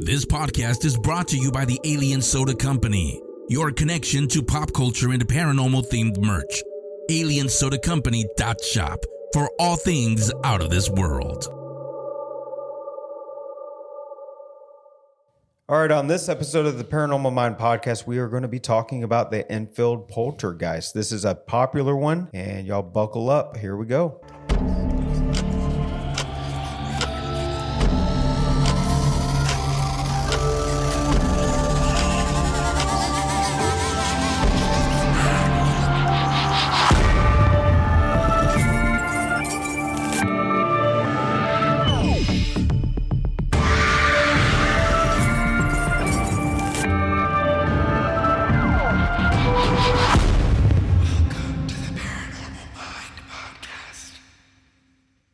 This podcast is brought to you by the Alien Soda Company, your connection to pop culture and paranormal-themed merch. AlienSodaCompany.shop for all things out of this world. All right, on this episode of the Paranormal Mind podcast, we are going to be talking about the Enfield Poltergeist. This is a popular one, and y'all buckle up. Here we go.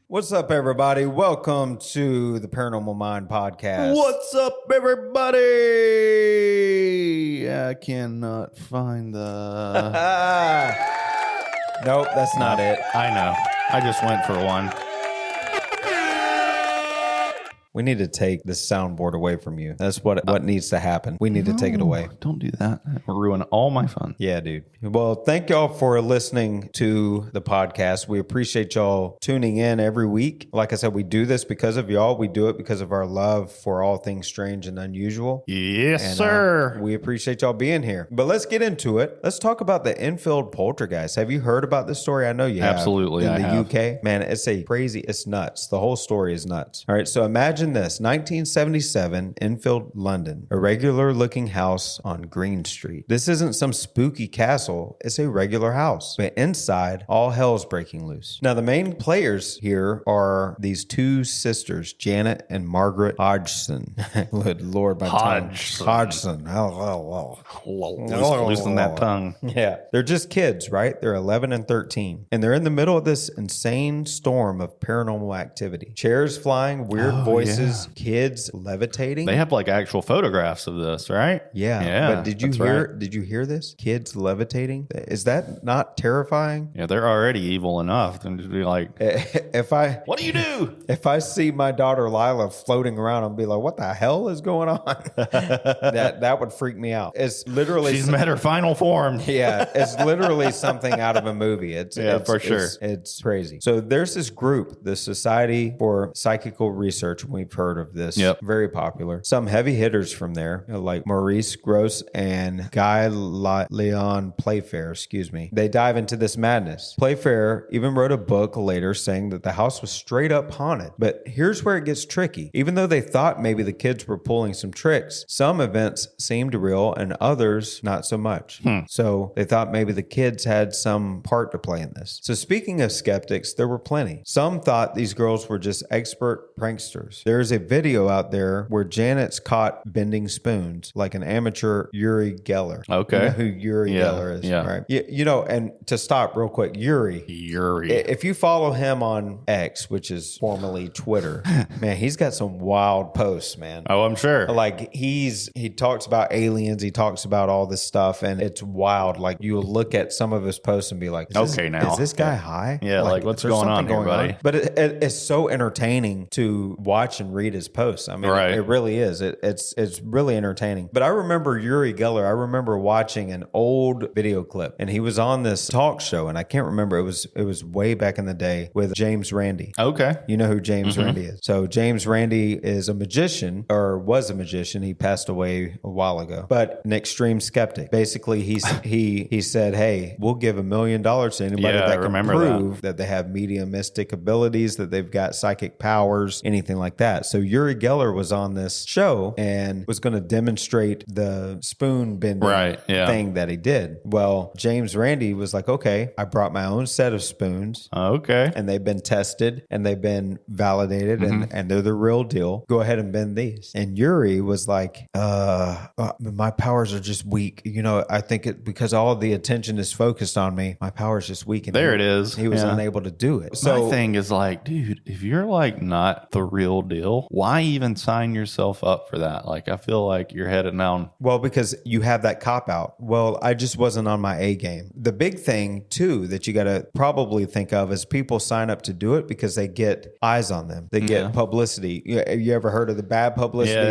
What's up, everybody? Welcome to the Paranormal Mind podcast. What's up, everybody? I cannot find the... Nope, that's not it. I know. I just went for one. We need to take this soundboard away from you. That's what needs to happen. We need to take it away. Don't do that. That will ruin all my fun. Yeah, dude. Well, thank y'all for listening to the podcast. We appreciate y'all tuning in every week. Like I said, we do this because of y'all. We do it because of our love for all things strange and unusual. Yes, sir. We appreciate y'all being here. But let's get into it. Let's talk about the Enfield Poltergeist. Have you heard about this story? I know you have. Absolutely, In the UK. Man, it's it's nuts. The whole story is nuts. All right, so imagine this. 1977, Enfield, London. A regular-looking house on Green Street. This isn't some spooky castle. It's a regular house. But inside, all hell's breaking loose. Now, the main players here are these two sisters, Janet and Margaret Hodgson. Good Lord, my Hodgson. tongue. Hodgson. Loosen that tongue. Yeah. They're just kids, right? They're 11 and 13. And they're in the middle of this insane storm of paranormal activity. Chairs flying, weird voices, kids levitating. They have like actual photographs of this, right? Yeah. But did you hear this? Kids levitating? Is that not terrifying? Yeah, they're already evil enough. And just be like, what do you do? If I see my daughter Lila floating around, I'll be like, what the hell is going on? that would freak me out. It's literally she's met her final form. Yeah, it's literally something out of a movie. It's for sure. It's crazy. So there's this group, the Society for Psychical Research. We've heard of this. Yep. Very popular. Some heavy hitters from there, like Maurice Gross and Guy Leon Playfair, they dive into this madness. Playfair even wrote a book later saying that the house was straight up haunted. But here's where it gets tricky. Even though they thought maybe the kids were pulling some tricks, some events seemed real and others not so much. So they thought maybe the kids had some part to play in this. So speaking of skeptics, there were plenty. Some thought these girls were just expert pranksters. There's a video out there where Janet's caught bending spoons like an amateur Uri Geller. Okay. You know who Uri Geller is, right? You know, and to stop real quick, Uri. If you follow him on X, which is formerly Twitter, man, he's got some wild posts, man. Oh, I'm sure. Like he talks about aliens, he talks about all this stuff, and it's wild. Like you look at some of his posts and be like, is this guy high? Yeah, like what's going on here, buddy? But it's so entertaining to watch and read his posts. I mean, it really is. It's really entertaining. But I remember Uri Geller. I remember watching an old video clip, and he was on this talk show, and I can't remember. It was way back in the day with James Randi. Okay. You know who James Randi is. So James Randi is a magician, or was a magician. He passed away a while ago, but an extreme skeptic. Basically, he said, hey, we'll give $1 million to anybody that can prove that they have mediumistic abilities, that they've got psychic powers, anything like that. So Uri Geller was on this show and was going to demonstrate the spoon bending thing that he did. Well, James Randi was like, okay, I brought my own set of spoons. Okay. And they've been tested and they've been validated and they're the real deal. Go ahead and bend these. And Uri was like, my powers are just weak. You know, I think because all the attention is focused on me, my power's just weak. And it is. He was unable to do it. So my thing is like, dude, if you're like not the real deal, deal, why even sign yourself up for that? Like, I feel like you're headed down. Well, because you have that cop out. Well, I just wasn't on my A game. The big thing too that you got to probably think of is people sign up to do it because they get eyes on them. They get publicity. You ever heard of the bad publicity? Yeah,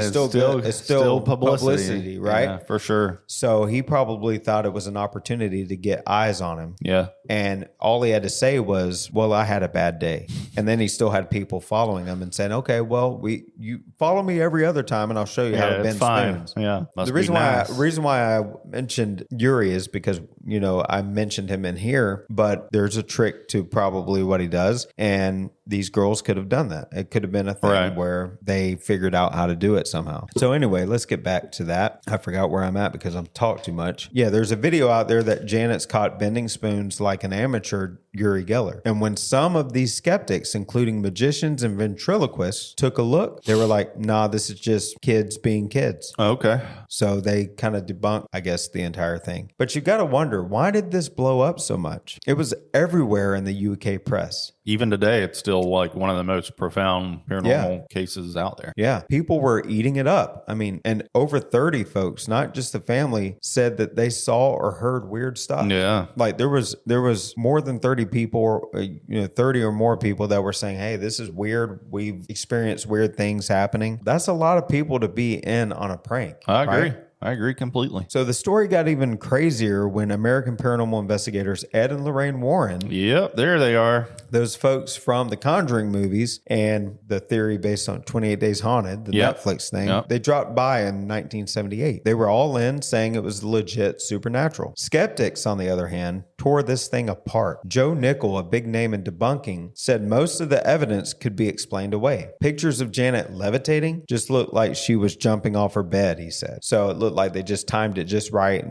it's still publicity, right? Yeah, for sure. So he probably thought it was an opportunity to get eyes on him. Yeah. And all he had to say was, well, I had a bad day. And then he still had people following him and saying, okay, well, you follow me every other time and I'll show you how to bend spoons. Yeah. The reason why I mentioned Yuri is because, I mentioned him in here, but there's a trick to probably what he does. And these girls could have done that. It could have been a thing where they figured out how to do it somehow. So anyway, let's get back to that. I forgot where I'm at because I'm talked too much. Yeah, there's a video out there that Janet's caught bending spoons like an amateur Uri Geller. And when some of these skeptics, including magicians and ventriloquists, took a look, they were like, nah, this is just kids being kids. Okay. So they kind of debunked, I guess, the entire thing. But you got to wonder, why did this blow up so much? It was everywhere in the UK press. Even today, it's still like one of the most profound paranormal cases out there. Yeah. People were eating it up. I mean, and over 30 folks, not just the family, said that they saw or heard weird stuff. Yeah. Like there was more than 30 people, 30 or more people that were saying, hey, this is weird. We've experienced weird things happening. That's a lot of people to be in on a prank. I agree. Right? I agree completely. So the story got even crazier when American paranormal investigators Ed and Lorraine Warren, yep, there they are, those folks from the Conjuring movies and the theory based on 28 Days Haunted, the Netflix thing, they dropped by in 1978. They were all in, saying it was legit supernatural. Skeptics, on the other hand, tore this thing apart. Joe Nickel, a big name in debunking, said most of the evidence could be explained away. Pictures of Janet levitating just looked like she was jumping off her bed, he said. So it looked like they just timed it just right.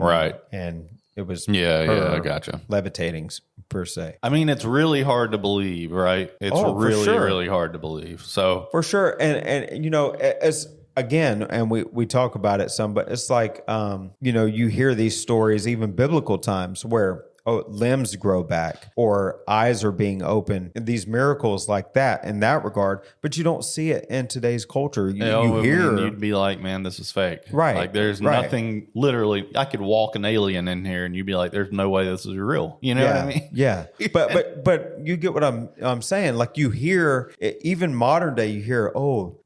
And it was I gotcha. levitating per se. I mean, it's really hard to believe, right? It's really hard to believe. So for sure. And as again, and we talk about it some, but it's like, you hear these stories, even biblical times where limbs grow back or eyes are being opened, these miracles like that in that regard, but you don't see it in today's culture. You hear, you'd be like, man, this is fake. Right. Like there's nothing, literally, I could walk an alien in here and you'd be like, there's no way this is real. You know what I mean? Yeah. But you get what I'm saying. Like you hear, even modern day, you hear,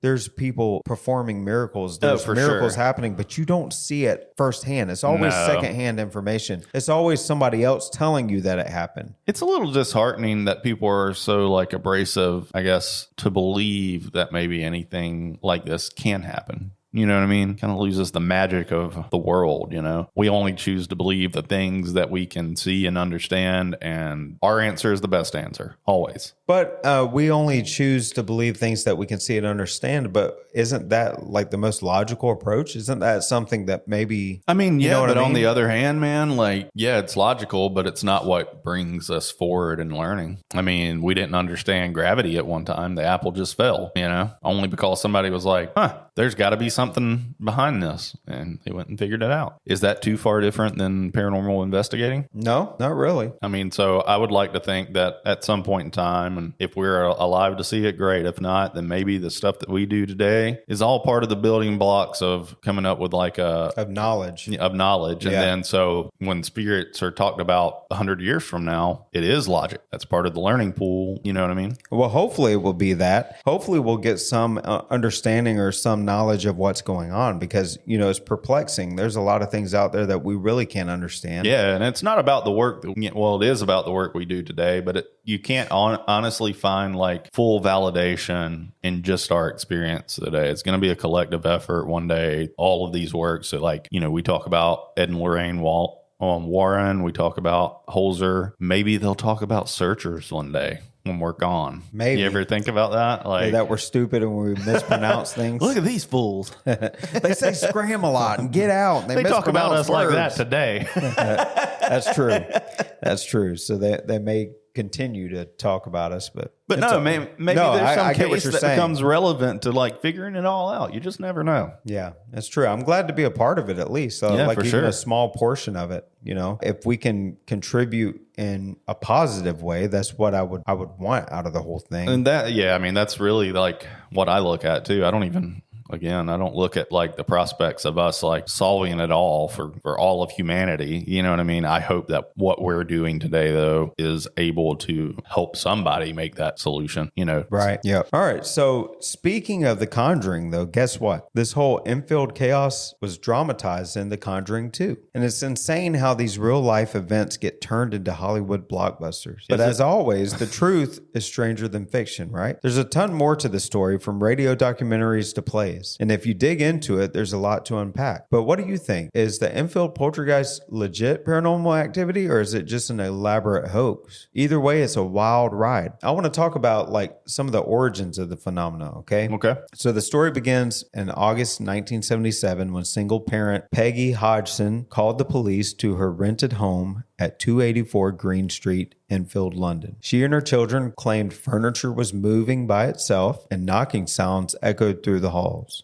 there's people performing miracles. There's miracles happening, but you don't see it firsthand. It's always secondhand information. It's always somebody else telling you that it happened. It's a little disheartening that people are so like abrasive, I guess, to believe that maybe anything like this can happen. You know what I mean? Kind of loses the magic of the world, We only choose to believe the things that we can see and understand, and our answer is the best answer, always. But we only choose to believe things that we can see and understand, but isn't that like the most logical approach? Isn't that something that maybe... I mean, but on the other hand, man, it's logical, but it's not what brings us forward in learning. I mean, we didn't understand gravity at one time. The apple just fell, only because somebody was like, there's got to be something behind this. And they went and figured it out. Is that too far different than paranormal investigating? No, not really. I mean, so I would like to think that at some point in time, and if we're alive to see it, great. If not, then maybe the stuff that we do today is all part of the building blocks of coming up with of knowledge. And then so when spirits are talked about 100 years from now, it is logic. That's part of the learning pool. You know what I mean? Well, hopefully it will be that. Hopefully we'll get some understanding or some knowledge of what's going on because, it's perplexing. There's a lot of things out there that we really can't understand. Yeah. And it's not about the work. It is about the work we do today, but you can't honestly find full validation in just our experience today. It's going to be a collective effort one day. All of these works that we talk about Ed and Lorraine Warren. We talk about Holzer. Maybe they'll talk about searchers one day when we're gone. Maybe. You ever think about that? That we're stupid and we mispronounce things. Look at these fools. They say scram a lot and get out. They talk about us words like that today. That's true. So they may continue to talk about us, but no, maybe there's some case that saying. becomes relevant to like figuring it all out. You just never know. Yeah, that's true. I'm glad to be a part of it at least. Yeah, like for even sure. a small portion of it. You know, if we can contribute in a positive way, that's what I would want out of the whole thing. And that, yeah, I mean, that's really like what I look at too. I don't look at like the prospects of us like solving it all for all of humanity. You know what I mean? I hope that what we're doing today, though, is able to help somebody make that solution, you know? Right. Yeah. All right. So speaking of The Conjuring, though, guess what? This whole Enfield chaos was dramatized in The Conjuring 2. And it's insane how these real life events get turned into Hollywood blockbusters. But as always, the truth is stranger than fiction, right? There's a ton more to the story, from radio documentaries to plays. And if you dig into it, there's a lot to unpack. But what do you think? Is the Enfield Poltergeist legit paranormal activity, or is it just an elaborate hoax? Either way, it's a wild ride. I want to talk about like some of the origins of the phenomena, okay? Okay. So the story begins in August 1977 when single parent Peggy Hodgson called the police to her rented home at 284 Green Street, Enfield, London. She and her children claimed furniture was moving by itself and knocking sounds echoed through the walls.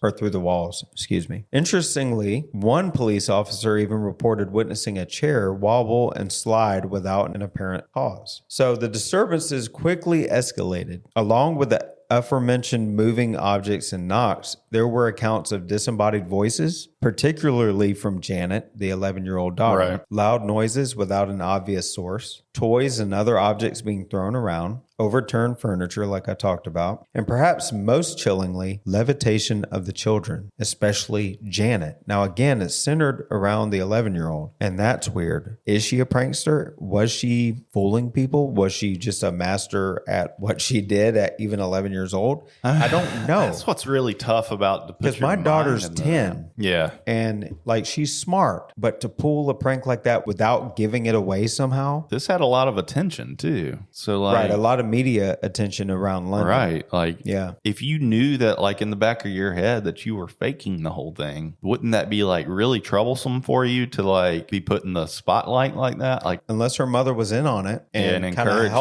Interestingly, one police officer even reported witnessing a chair wobble and slide without an apparent cause. So the disturbances quickly escalated. Along with the aforementioned moving objects and knocks, there were accounts of disembodied voices, particularly from Janet, the 11-year-old daughter, Right. loud noises without an obvious source, toys and other objects being thrown around, overturned furniture like I talked about, and perhaps most chillingly, levitation of the children, especially Janet. Now again, it's centered around the 11-year-old, and that's weird. Is she a prankster? Was she fooling people? Was she just a master at what she did at even 11 years old? I don't know. That's what's really tough about the Because my daughter's 10. Yeah. And like she's smart, but to pull a prank like that without giving it away somehow. This had a lot of attention too. So like, Right, a lot of media attention around London. right. Like, Yeah. if you knew that like in the back of your head that you were faking the whole thing, wouldn't that be like really troublesome for you to like be put in the spotlight like that? Like, Unless her mother was in on it and kind of encouraged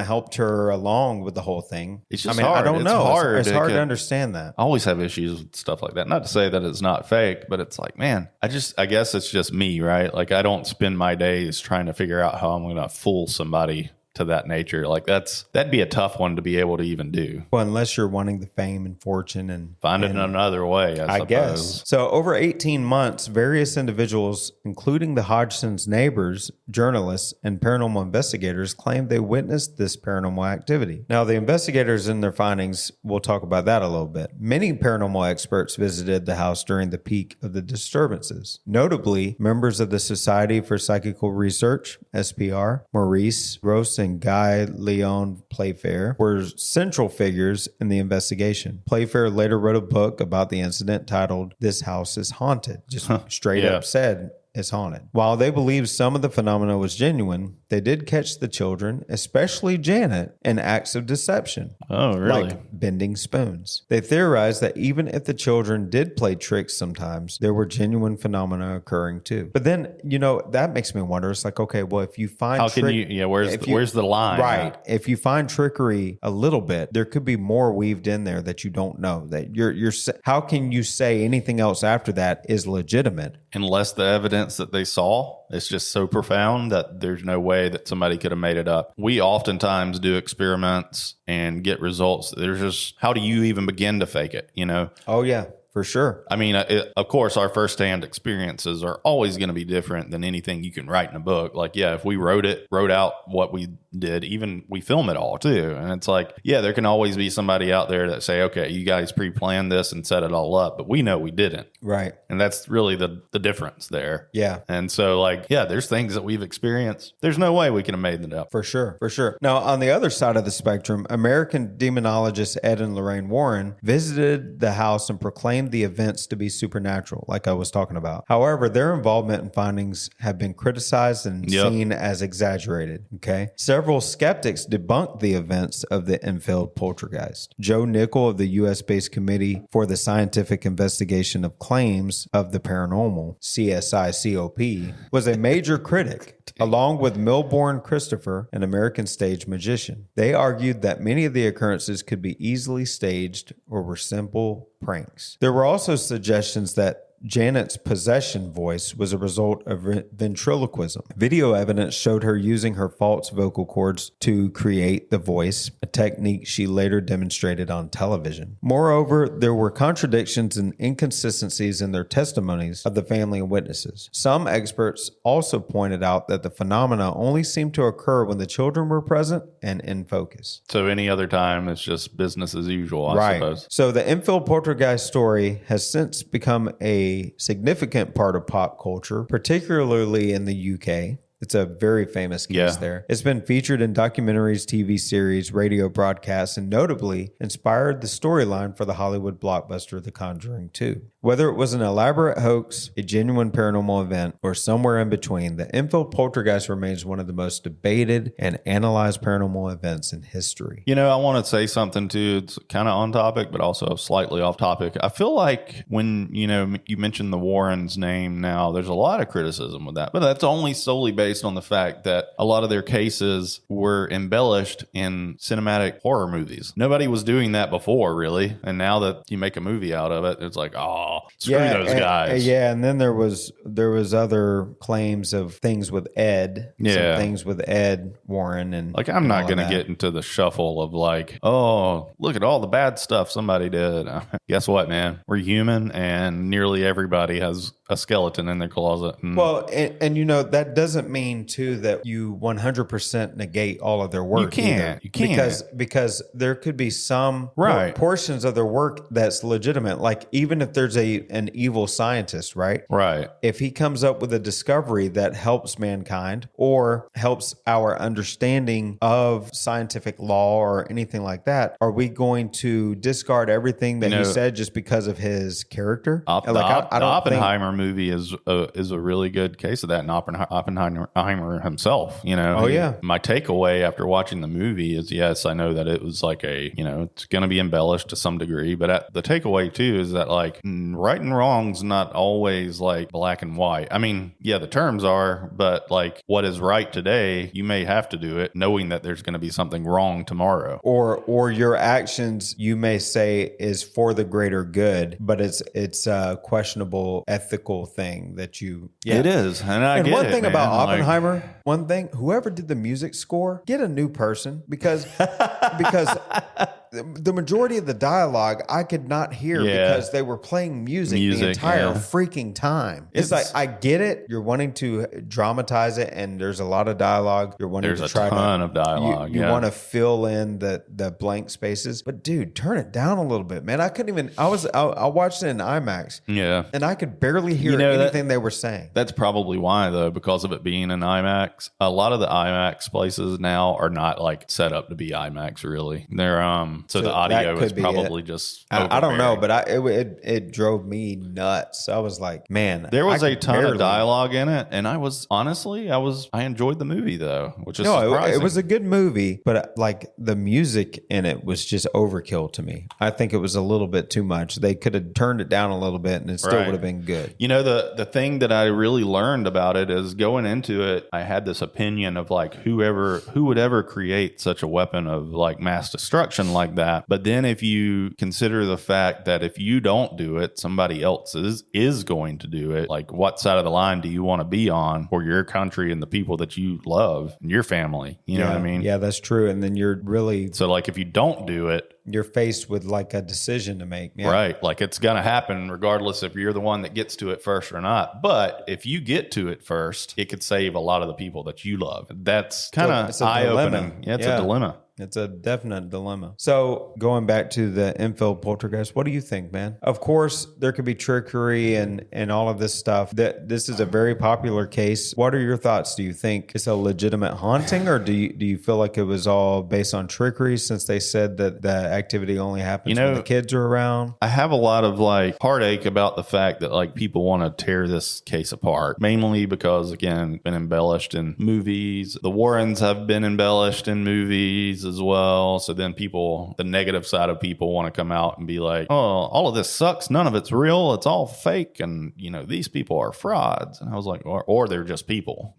helped her along with the whole thing. It's just I mean, I hard. don't It's know. hard. It's It hard to could- understand that. I always have issues with stuff like that. Not to say that it's not fake, but it's like, man, I guess it's just me, right? Like, I don't spend my days trying to figure out how I'm going to fool somebody to that nature. Like, that'd be a tough one to be able to even do. Well, unless you're wanting the fame and fortune and Find it in another way, I suppose. guess. So over 18 months, various individuals, including the Hodgson's neighbors, journalists, and paranormal investigators, claimed they witnessed this paranormal activity. Now, the investigators in their findings, we'll talk about that a little bit. Many paranormal experts visited the house during the peak of the disturbances. Notably, members of the Society for Psychical Research, SPR, Maurice Gross and Guy Leon Playfair were central figures in the investigation. Playfair later wrote a book about the incident titled "This House is Haunted." Just straight up said it's haunted. While they believed some of the phenomena was genuine, they did catch the children, especially Janet, in acts of deception. Oh, really? Like bending spoons. They theorized that even if the children did play tricks sometimes, there were genuine phenomena occurring too. But then, that makes me wonder. It's like, okay, well, if you find where's the line? Right. If you find trickery a little bit, there could be more weaved in there that you don't know. That you're how can you say anything else after that is legitimate? Unless the evidence that they saw is just so profound that there's no way that somebody could have made it up. We oftentimes do experiments and get results. There's just, how do you even begin to fake it, Oh, yeah. For sure. I mean, of course, our firsthand experiences are always going to be different than anything you can write in a book. Like, yeah, if we wrote out what we did, even we film it all too. And it's like, yeah, there can always be somebody out there that say, okay, you guys pre-planned this and set it all up, but we know we didn't. Right. And that's really the difference there. Yeah. And so like, yeah, there's things that we've experienced. There's no way we can have made it up. For sure. For sure. Now, on the other side of the spectrum, American demonologist Ed and Lorraine Warren visited the house and proclaimed the events to be supernatural, like I was talking about. However, their involvement and findings have been criticized and seen as exaggerated. Okay. Several skeptics debunked the events of the Enfield Poltergeist. Joe Nickel of the U.S.-based Committee for the Scientific Investigation of Claims of the Paranormal, CSICOP, was a major critic. along with Milbourne Christopher, an American stage magician. They argued that many of the occurrences could be easily staged or were simple pranks. There were also suggestions that Janet's possession voice was a result of ventriloquism. Video evidence showed her using her false vocal cords to create the voice, a technique she later demonstrated on television. Moreover, there were contradictions and inconsistencies in their testimonies of the family and witnesses. Some experts also pointed out that the phenomena only seemed to occur when the children were present and in focus. So any other time, it's just business as usual, I suppose. So the Enfield Poltergeist story has since become a significant part of pop culture, particularly in the UK. It's a very famous case there. It's been featured in documentaries, TV series, radio broadcasts, and notably inspired the storyline for the Hollywood blockbuster The Conjuring 2. Whether it was an elaborate hoax, a genuine paranormal event, or somewhere in between, the Enfield Poltergeist remains one of the most debated and analyzed paranormal events in history. You know, I want to say something too. It's kind of on topic, but also slightly off topic. I feel like when, you mentioned the Warrens' name now, there's a lot of criticism with that, but that's only solely based on the fact that a lot of their cases were embellished in cinematic horror movies. Nobody was doing that before, really. And now that you make a movie out of it, it's like, oh, screw those guys. And then there was other claims of things with Ed. Yeah. Some things with Ed Warren. And like, I'm not going to get into the shuffle of like, oh, look at all the bad stuff somebody did. Guess what, man? We're human, and nearly everybody has a skeleton in their closet. Well, and that doesn't mean too that you 100% negate all of their work. You can't. Because there could be some portions of their work that's legitimate. Like even if there's an evil scientist, right? Right. If he comes up with a discovery that helps mankind or helps our understanding of scientific law or anything like that, are we going to discard everything that he said just because of his character? I don't Oppenheimer movie is a really good case of that, and Oppenheimer himself, my takeaway after watching the movie is, yes, I know that it was like it's going to be embellished to some degree, but the takeaway too is that like right and wrong's not always like black and white. I mean, yeah, the terms are, but like what is right today, you may have to do it knowing that there's going to be something wrong tomorrow, or your actions you may say is for the greater good, but it's a questionable ethical thing that you it is. And one thing about Oppenheimer, whoever did the music score, get a new person because the majority of the dialogue I could not hear because they were playing music the entire freaking time. It's like, I get it. You're wanting to dramatize it, and there's a lot of dialogue. You're wanting to try of dialogue. You want to fill in the blank spaces, but dude, turn it down a little bit, man. I couldn't even. I watched it in IMAX. Yeah, and I could barely hear anything they were saying. That's probably why, though, because of it being an IMAX. A lot of the IMAX places now are not like set up to be IMAX. Really, they're so the audio is probably just. I don't know, but it drove me nuts. I was like, man, there was a ton of dialogue in it, and I enjoyed the movie though, which is surprising. It was a good movie, but like the music in it was just overkill to me. I think it was a little bit too much. They could have turned it down a little bit, and it still would have been good. The thing that I really learned about it is going into it, I had this opinion of like who would ever create such a weapon of like mass destruction like that. But then if you consider the fact that if you don't do it, somebody else is going to do it, like what side of the line do you want to be on for your country and the people that you love and your family? You know what I mean? Yeah, that's true. And then you're really... So like if you don't do it, you're faced with like a decision to make. Yeah. Right. Like it's going to happen regardless if you're the one that gets to it first or not. But if you get to it first, it could save a lot of the people that you love. That's kind of eye-opening. Yeah, it's a dilemma. It's a definite dilemma. So going back to the Enfield Poltergeist, what do you think, man? Of course, there could be trickery and all of this stuff. This is a very popular case. What are your thoughts? Do you think it's a legitimate haunting, or do you feel like it was all based on trickery since they said that the activity only happens when the kids are around? I have a lot of like heartache about the fact that like people want to tear this case apart, mainly because, again, it's been embellished in movies. The Warrens have been embellished in movies. conspiracies as well. So then the negative side of people want to come out and be like, oh, all of this sucks. None of it's real. It's all fake. And, these people are frauds. And I was like, or they're just people,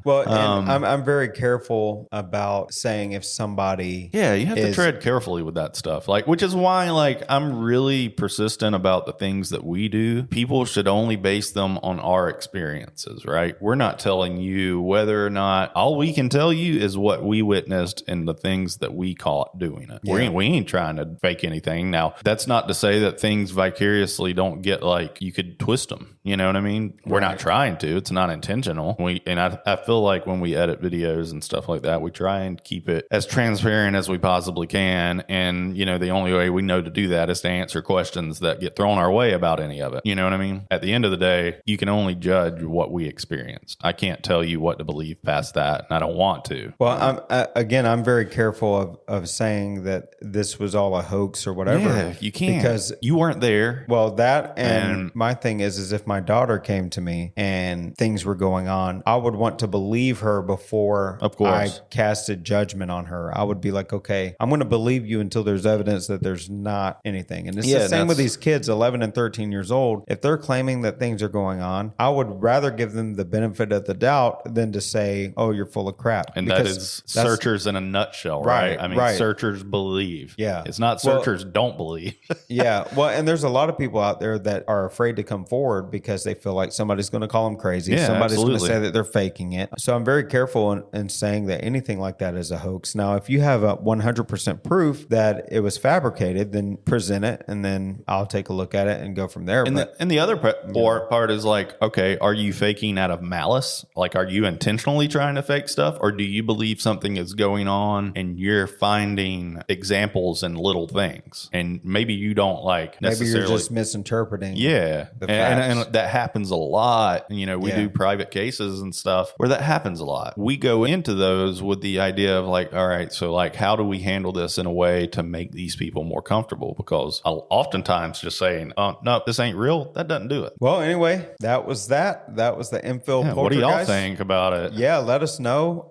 Well, and I'm very careful about saying if somebody. Yeah, you have to tread carefully with that stuff. Which is why, I'm really persistent about the things that we do. People should only base them on our experiences, right? We're not telling you whether or not. All we can tell you is what we witnessed and the things that we caught doing it. Yeah. We ain't trying to fake anything. Now, that's not to say that things vicariously don't get you could twist them. You know what I mean? We're not trying to. It's not intentional. I feel like when we edit videos and stuff like that, we try and keep it as transparent as we possibly can. And, the only way we know to do that is to answer questions that get thrown our way about any of it. You know what I mean? At the end of the day, you can only judge what we experienced. I can't tell you what to believe past that, and I don't want to. Well, I'm very careful of saying that this was all a hoax or whatever. Yeah, you can't. Because you weren't there. Well, that and my thing is if my daughter came to me and things were going on, I would want to believe her before I casted judgment on her. I would be like, okay, I'm going to believe you until there's evidence that there's not anything. And it's the same with these kids, 11 and 13 years old. If they're claiming that things are going on, I would rather give them the benefit of the doubt than to say, oh, you're full of crap. And that is searchers in a nutshell, right? I mean, searchers believe. Yeah. It's not searchers don't believe. Yeah. Well, and there's a lot of people out there that are afraid to come forward because they feel like somebody's going to call them crazy. Yeah, somebody's going to say that they're faking it. So I'm very careful in saying that anything like that is a hoax. Now, if you have a 100% proof that it was fabricated, then present it, and then I'll take a look at it and go from there. And the other part is okay, are you faking out of malice? Are you intentionally trying to fake stuff? Or do you believe something is going on and you're finding examples in little things? And maybe you don't necessarily. Maybe you're just misinterpreting. Yeah. And that happens a lot. We do private cases and stuff where that happens a lot. We go into those with the idea of all right, so how do we handle this in a way to make these people more comfortable? Because I'll oftentimes just saying, oh, no, this ain't real. That doesn't do it. Well, anyway, that was the Enfield Poltergeist. What do y'all think about it? Yeah, let us know.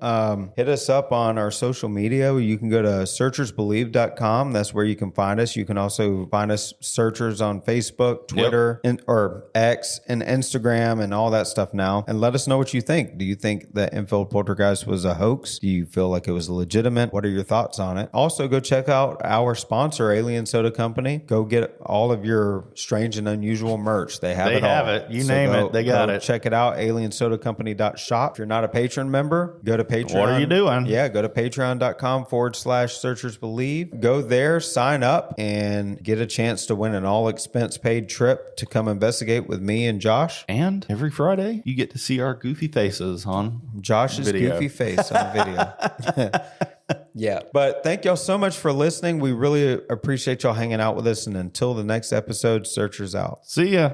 Hit us up on our social media. You can go to searchersbelieve.com. That's where you can find us. You can also find us searchers on Facebook, Twitter, or X, and Instagram, and all that stuff now. And let us know what you think. Do you think the Enfield Poltergeist was a hoax? Do you feel like it was legitimate? What are your thoughts on it? Also, go check out our sponsor, Alien Soda Company. Go get all of your strange and unusual merch. They have it. You name it. They got it. Check it out. aliensodacompany.shop. If you're not a patron member, go to Patreon. What are you doing? Yeah, go to patreon.com/searchersbelieve. Go there, sign up, and get a chance to win an all-expense paid trip to come investigate with me and Josh. And every Friday, you get to see our goofy faces on Josh's video. Goofy face on video. Yeah. But thank y'all so much for listening. We really appreciate y'all hanging out with us. And until the next episode, Searchers out. See ya.